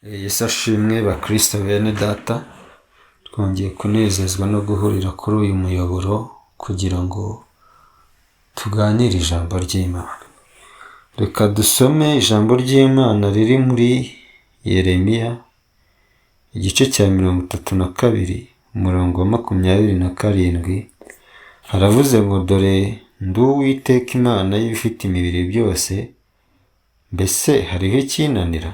Yesu ashimwe bakristo bene data, twongeye kunezezwa no guhurira kuri uyu muyoboro kugira ngo tuganire ijambo ry'Imana. Reka dusome ijambo ry'Imana riri muri Yeremiya igice cya 32 umurongo wa 27. Haravuze ngo dore ndi Uwiteka Imana y'ibifite imibiri byose, mbese hariho ikinanira?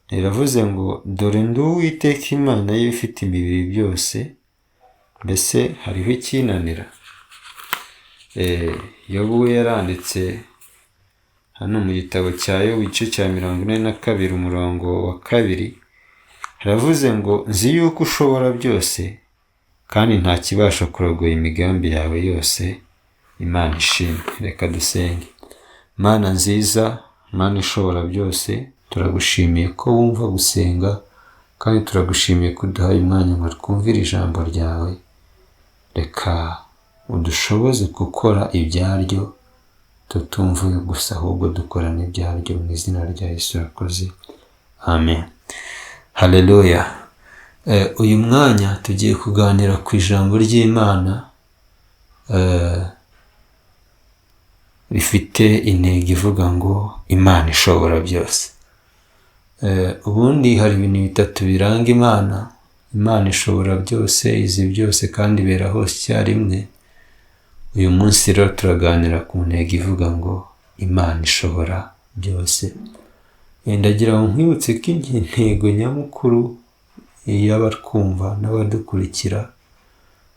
Iravuze ngo dore ndi Uwiteka Imana y'ibifite imibiri byose, mbese hariho ikinanira? Yobu we yaranditse hano mu gitabo cya Yobu igice cya 42 umurongo wa 2, haravuze ngo nzi yuko ushobora byose kandi nta kibasha kurogoya imigambi yawe yose. Imana ishimwe. Reka dusenge. Mana nziza, Mana ishobora byose, turagushimiye ko wumva gusenga kandi turagushimiye ko uduhaye umwanya ngo twumvire ijambo ryawe. Reka udushoboze gukora ibyaryo, tutumvuye gusa ahubwo dukora n'ibyaryo, mu izina rya Yesu yakoze. Amen. Haleluya. Uyu mwanya tugiye kuganira ku ijambo ry'Imana rifite intego ivuga ngo Imana ishobora byose. Ubundi hari ibintu bitatu biranga Imana. Imana ishobora byose, izi byose kandi ibera hose icyarimwe. Uyu munsi rero turaganira ku ntego ivuga ngo Imana ishobora byose. Ndagira ngo nkwibutse ko intego nyamukuru y'abatwumva n'abadukurikira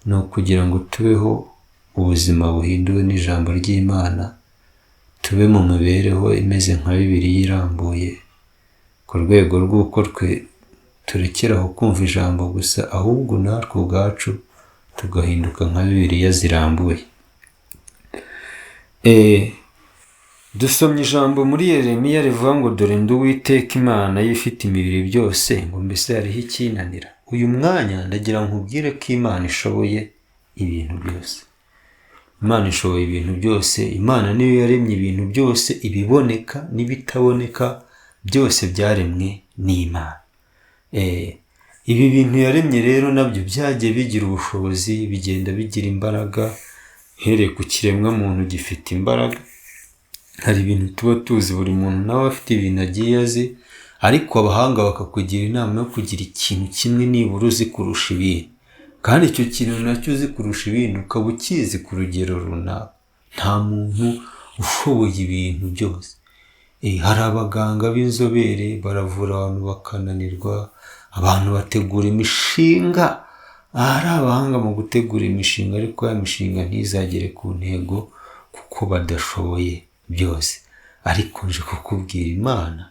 ni ukugira ngo tubeho ubuzima buhinduwe n'ijambo ry'Imana, tube mu mibereho imeze nka Bibiliya irambuye, ku rwego rw'uko turekeraho kumva ijambo gusa, ahubwo natwe ubwacu tugahinduka nka Bibiliya zirambuye. Dusomye ijambo muri Yeremiya rivuga ngo dore ndi Uwiteka Imana y'ibifite imibiri byose, ngo mbese hariho ikinanira? Uyu mwanya ndagira ngo nkubwire ko Imana ishoboye ibintu byose. Imana ishoboye ibintu byose. Imana niyo yaremye ibintu byose, ibiboneka n'ibitaboneka byose byaremwe n'Imana. Ibi bintu yaremye rero nabyo byagiye bigira ubushobozi, bigenda bigira imbaraga. Hereye ku kiremwa muntu gifite imbaraga. Hari ibintu tuba tuzi, buri muntu nawe afite ibintu agiye azi, ariko abahanga bakakugira inama yo kugira ikintu kimwe nibura uzi kurusha ibindi, kandi icyo kintu nacyo uzi kurusha ibindi ukaba ukizi ku rugero runaka. Nta muntu ushoboye ibintu byose. Hari abaganga b'inzobere baravura abantu bakananirwa, abantu bategura imishinga, hari abahanga mu gutegura imishinga, ariko ya mishinga ntizagere ku ntego kuko badashoboye byose. Ariko nje kukubwira Imana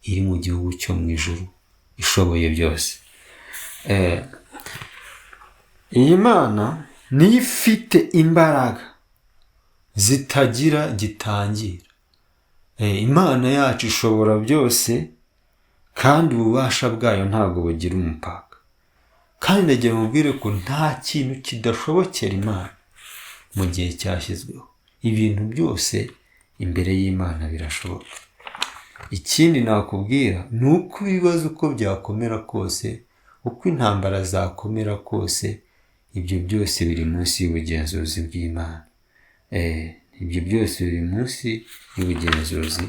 iri mu gihugu cyo mu ijuru ishoboye byose. Iyi Mana niyo ifite imbaraga zitagira gitangira. Imana yacu ishobora byose kandi ububasha bwayo ntabwo bugira umupaka. Kandi ndagira mubwire ko nta kintu kidashobokera Imana mu gihe cyashyizweho. Ibintu byose imbere y'Imana birashoboka. Ikindi nakubwira ni uko ibibazo uko byakomera kose, uko intambara zakomera kose, ibyo byose biri munsi y'ubugenzuzi bw'Imana. Ibyo byose biri munsi y'ubugenzuzi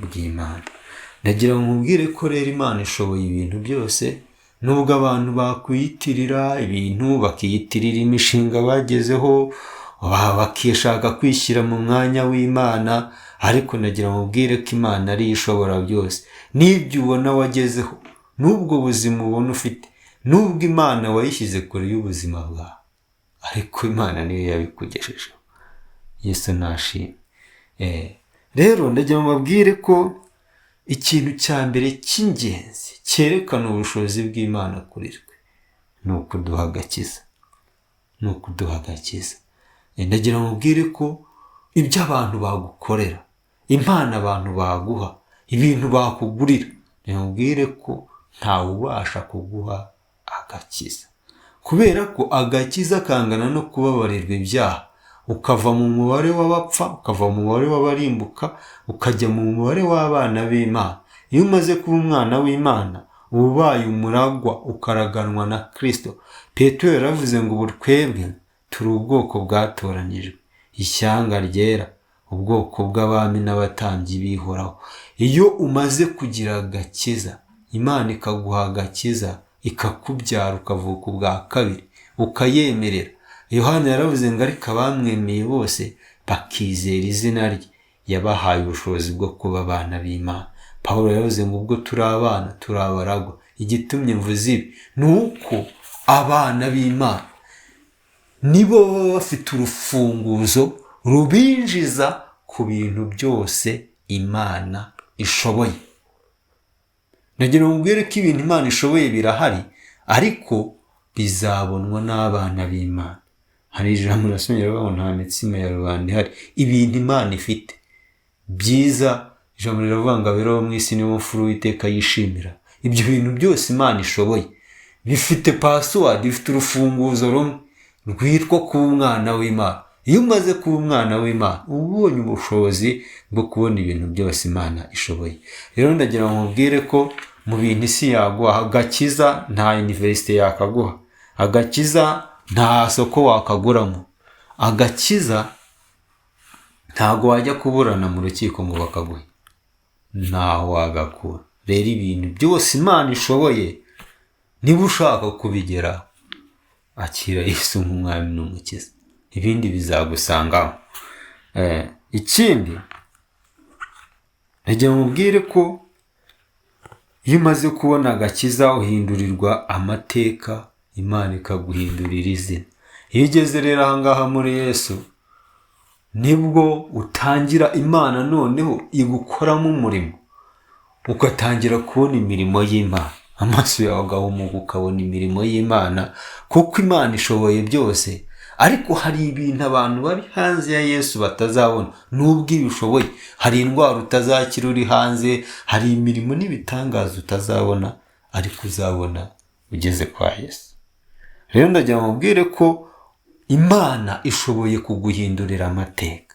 bw'Imana. Ndagira ngo nkubwire ko rero Imana ishoboye ibintu byose, nubwo abantu bakwiyitirira ibintu, bakiyitirira imishinga bagezeho, bakishaka kwishyira mu mwanya w'Imana, ariko ndagira ngo nkubwire ko Imana ariyo ishobora byose. N'ibyo ubona wagezeho, n'ubwo buzima ubona ufite, n'ubwo Imana wayishyize kure y'ubuzima bwawe, ariko Imana niyo yabikugejejeho. Yesu nashimwe. Rero ndagira ngo mbabwire ko ikintu cya mbere cy'ingenzi cyerekana ubushobozi bw'Imana kuri twe ni ukuduha agakiza. Ni ukuduha agakiza. Ndagira ngo mbabwire ko ibyo abantu bagukorera, impano abantu baguha, ibintu bakugurira, mbabwire ko ntawe ubasha kuguha agakiza. Kubera ko agakiza kangana no kubabarirwa ibyaha, ukava mu mubare w'abapfa, ukava mu mubare w'abarimbuka, ukajya mu mubare w'abana b'Imana. iyo umaze kuba umwana w'Imana uba ubaye umuragwa ukaraganwa na Kristo. Petero yaravuze ngo ubu twebwe turi ubwoko bwatoranijwe, ishyanga ryera, ubwoko bw'abami n'abatambyi bihoraho. Iyo umaze kugira agakiza, Imana ikaguha agakiza, ikakubyara ukavuka ubwa kabiri, ukayemerera. Yohana yaravuze ngo ariko abamwemeye bose bakizera izina rye, yabahaye ubushobozi bwo kuba abana b'Imana. Pawulo yaravuze ngo ubwo turi abana turi abaragwa. Igitumye mvuze ibi ni uko abana b'Imana nibo baba bafite urufunguzo rubinjiza ku bintu byose Imana ishoboye. Nagira ngo mbwire ko ibintu Imana ishoboye birahari, ariko bizabonwa n'abana b'Imana. Hari ijambo nasomye rivuga nta mitsima ya rubanda ihari. Ibintu Imana ifite byiza, ijambo riravuga ngo abera bo mu isi nibo mfura Uwiteka yishimira. Ibyo bintu byose Imana ishoboye bifite password, bifite urufunguzo rumwe rwitwa kuba umwana w'Imana. Iyo umaze kuba umwana w'Imana ubonye ubushobozi bwo kubona ibintu byose Imana ishoboye. Rero ndagira ngo mubwire ko mu bintu isi yaguha, agakiza nta university yakaguha, agakiza nta soko wakaguramo, agakiza ntago wajya kuburana mu rukiko ngo bakaguhe, ntaho wagakura. Rero ibintu byose Imana ishoboye, niba ushaka kubigeraho, akira Yesu nk'umwami n'umukiza, ibindi bizagusangaho. Ikindi ndagira ngo mubwire ko iyo umaze kubona agakiza uhindurirwa amateka, Imana ikaguhindurira izina. Iyo ugeze rero ahangaha muri Yesu, nibwo utangira Imana noneho igukoramo umurimo, ugatangira kubona imirimo y'Imana. Amaso yawe agahumuka ukabona imirimo y'Imana, kuko Imana ishoboye byose. Ariko hari ibintu abantu bari hanze ya Yesu batazabona nubwo ibishoboye. Hari indwara utazakira uri hanze, hari imirimo n'ibitangaza utazabona, ariko uzabona ugeze kwa Yesu. Rero ndagira ngo mubwire ko Imana ishoboye kuguhindurira amateka.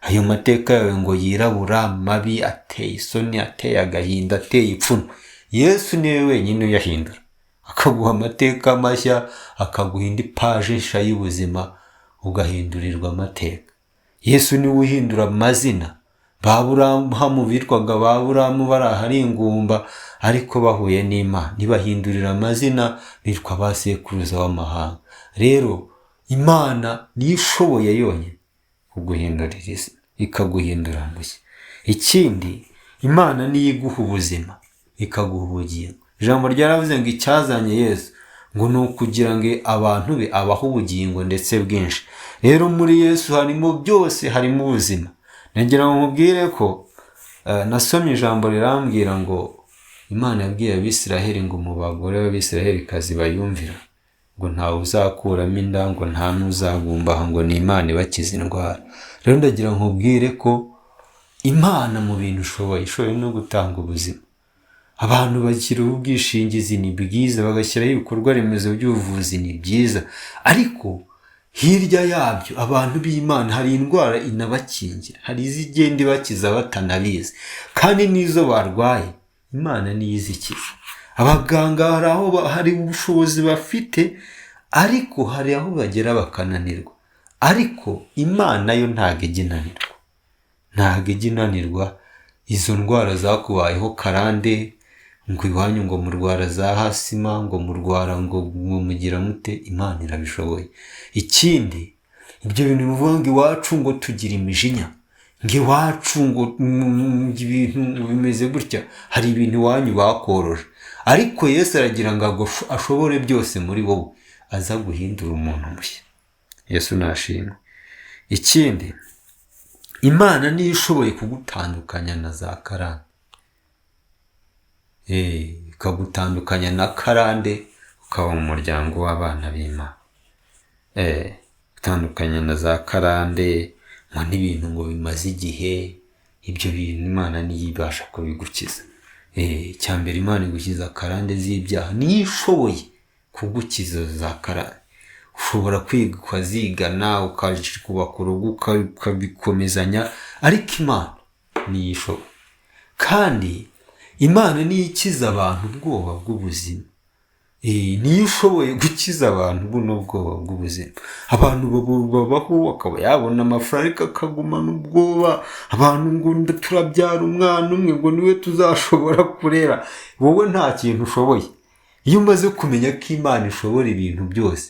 Ayo mateka yawe ngo yirabura, mabi, ateye isoni, ateye agahinda, ateye ipfunwe, Yesu niwe wenyine uyahindura, akaguha amateka mashya, akaguha indi paje nshya y'ubuzima, ugahindurirwa amateka. Yesu niwe uhindura amazina. Baburahamu bitwaga Baburahamu bari ahari ingumba, ariko bahuye n'Imana ntibahindurira amazina, bitwa ba sekuruza w'amahanga. Rero Imana niyo ishoboye yonyine kuguhindurira izina, ikaguhindura mushya. Ikindi, Imana niyo iguha ubuzima, ikaguha ubugingo. Ijambo ryaravuze ngo icyazanye Yesu ngo ni ukugira ngo abantu be abaho ubugingo ndetse bwinshi. Rero muri Yesu harimo byose, harimo ubuzima. Nagira ngo mubwire ko nasomye ijambo rirambwira ngo Imana yabwiye Abisiraheli ngo mu bagore b'Abisiraheli bayumvira ngo ntawe uzakuramo inda, ngo nta n'uzagumbaha, ngo ni Imana ibakiza indwara. Rero ndagira ngo mubwire ko Imana mu bintu ishoboye no gutanga ubuzima. Abantu bagira ubwishingizi ni bwiza, bagashyiraho ibikorwa remezo by'ubuvuzi ni byiza, ariko hirya yabyo abantu b'Imana hari indwara inabakingira, hari izigenda ibakiza batanabizi, kandi n'izo barwaye Imana niyo izikiza. Abaganga hari aho hari ubushobozi bafite, ariko hari aho bagera bakananirwa, ariko Imana yo ntabwo ijya inanirwa. Izo ndwara zakubayeho karande, ngo iwanyu ngo murwara za hasima, ngo murwara ngo mugira mute, Imana irabishoboye. Ikindi, ibyo bintu bivuga ngo iwacu ngo tugira imijinya, ngo iwacu ngo ibintu bimeze gutya, hari ibintu iwanyu bakoroje, ariko Yesu aragira ngo ashobore byose muri wowe, aza guhindura umuntu mushya. Yesu nashimwe. Ikindi, Imana niyo ishoboye kugutandukanya na za karande. Ikagutandukanya na karande ukaba mu muryango w'abana b'Imana. Gutandukanya na za karande ngo n'ibintu ngo bimaze igihe, ibyo bintu Imana niyo ibasha kubigukiza. Cyambere Imana igukiza karande z'ibyaha, niyo ishoboye kugukiza za karande. Ushobora kwiga ukazigana, ukubaka urugo ukabikomezanya, ariko Imana niyo ishoboye. Kandi Imana niyo ikiza abantu ubwoba bw'ubuzima. Niyo ushoboye gukiza abantu buno bwoba bw'ubuzima. Abantu babaho akaba yabona amafaranga akagumana ubwoba, abantu ngo turabyara umwana umwe ngo niwe tuzashobora kurera. Wowe nta kintu ushoboye. Iyo umaze kumenya ko Imana ishobora ibintu byose,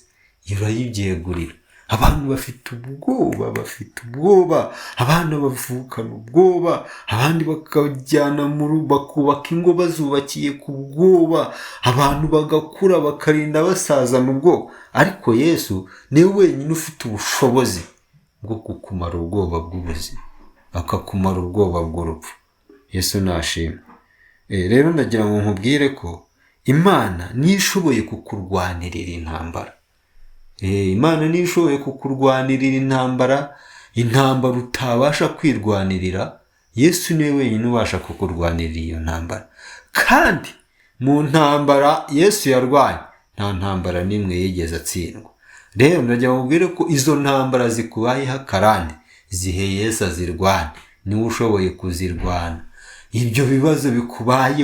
urayibyegurira. Abantu bafite ubwoba, abana bavukana ubwoba, abandi bakajyana bakubaka ingo bazubakiye ku bwoba, abantu bagakura bakarinda basazana ubwoba. Ariko Yesu niwe wenyine ufite ubushobozi bwo kukumara ubwoba bw'ubuzima, akakumara ubwoba bw'urupfu. Yesu nashimwe. Rero ndagira ngo nkubwire ko Imana niyo ishoboye kukurwanirira intambara. Imana niyo ishoboye kukurwanirira intambara utabasha kwirwanirira. Yesu niwe wenyine ubasha kukurwanirira iyo ntambara. Kandi mu ntambara Yesu yarwanye, nta ntambara n'imwe yigeze atsindwa. Rero ndagira ngo nkubwire ko izo ntambara zikubayeho akarande, zihe Yesu azirwane. Niwe ushoboye kuzirwana. Ibyo bibazo bikubaye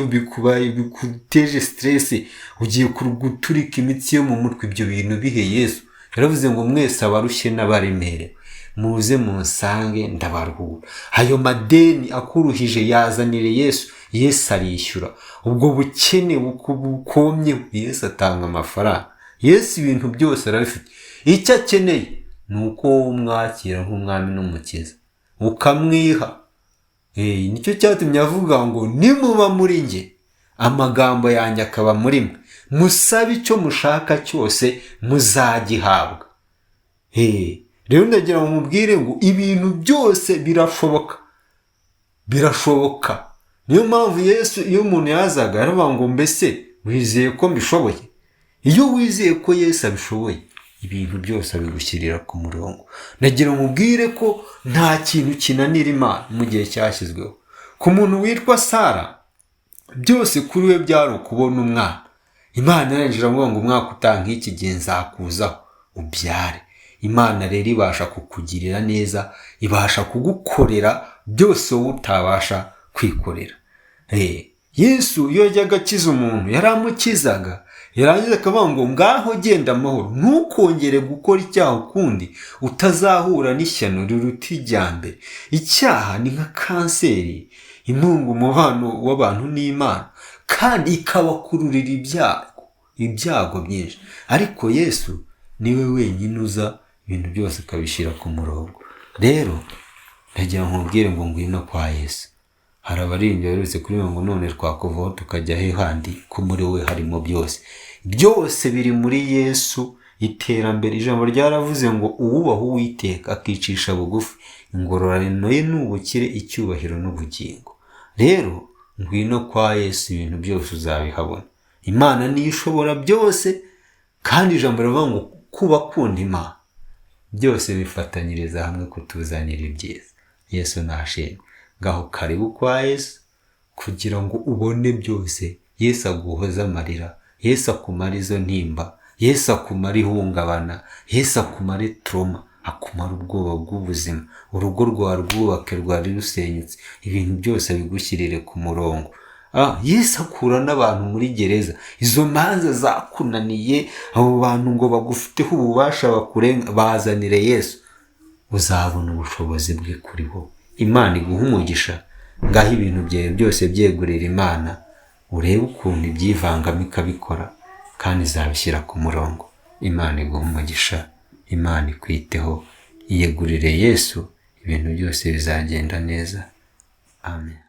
biguteje stress, ugiye guturika imitsi yo mu mutwe, ibyo bintu bihe Yesu. Yaravuze ngo mwese abarushye n'abaremerewe muze munsange ndabaruhura. Ayo madeni akuruhije yazanire Yesu, Yesu arishyura. Ubwo bukene bukomye, Yesu atanga amafaranga. Yesu ibintu byose arabifite. Icyo akeneye ni uko umwakira nk'umwami n'umukiza, ukamwiha. Nicyo cyatumye avuga ngo nimuba muri njye, amagambo yanjye akaba muri mwe, musabe icyo mushaka cyose muzagihabwa. Rero ndagira ngo mubwire ngo ibintu byose birashoboka. Niyo mpamvu Yesu iyo umuntu yazaga aravuga ngo mbese wizeye ko mbishoboye? Iyo wizeye ko Yesu abishoboye, ibintu byose abigushyirira ku murongo. Ndagira ngo mubwire ko nta kintu kinanira Imana mu gihe cyashyizweho. Ku muntu witwa Sara, byose kuri we byari ukubona umwana. Imana yarangira avuga ngo umwaka utaha nk'iki gihe nzakuzaho ubyare. Imana rero ibasha kukugirira neza, ibasha kugukorera byose wowe utabasha kwikorera. Yesu iyo yajyaga akiza umuntu yaramukizaga, yarangiza akavuga ngo ngaho genda amahoro, ntukongere gukora icyaha ukundi, utazahura n'ishyano riruta iryambere. Icyaha ni nka kanseri imunga umubano w'abantu n'Imana, kandi ikabakururira ibyago byinshi. Ariko Yesu niwe wenyine uza ibintu byose akabishyira ku murongo. Rero ndagira ngo nkubwire ngo ngwino kwa Yesu. Hari abaririmbyi baherutse kuririmba ngo none twakuvaho tukajya he handi, ko muri we harimo byose. Byose biri muri Yesu. Iterambere, ijambo ryaravuze ngo uwubaha Uwiteka akicisha bugufi, ingororano ye n'ubukire, icyubahiro n'ubugingo. Rero ngwino kwa Yesu, ibintu byose uzabihabona. Imana niyo ishobora byose, kandi ijambo rivuga ngo kubakunda Imana byose bifatanyiriza hamwe kutuzanira ibyiza. Yesu nashimwe. Ngaho karibu kwa Yesu kugira ngo ubone byose. Yesu aguhoza amarira, Yesu akumara izo ntimba, Yesu akumara ihungabana, Yesu akumara trauma, akumara ubwoba bw'ubuzima. Urugo rwawe rwubake rwari rusenyutse, ibintu byose bigushyirire ku murongo. Yesu akura n'abantu muri gereza, izo manza zakunaniye, abo bantu ngo bagufiteho ububasha bakurenga, bazanire Yesu, uzabona ubushobozi bwe kuri bo. Imana iguha umugisha. Ngaho ibintu byawe byose byegurira Imana, urebe ukuntu ibyivangamo ikabikora, kandi izabishyira ku murongo. Imana iguha umugisha, Imana ikwiteho, iyegurire Yesu, ibintu byose bizagenda neza. Amen.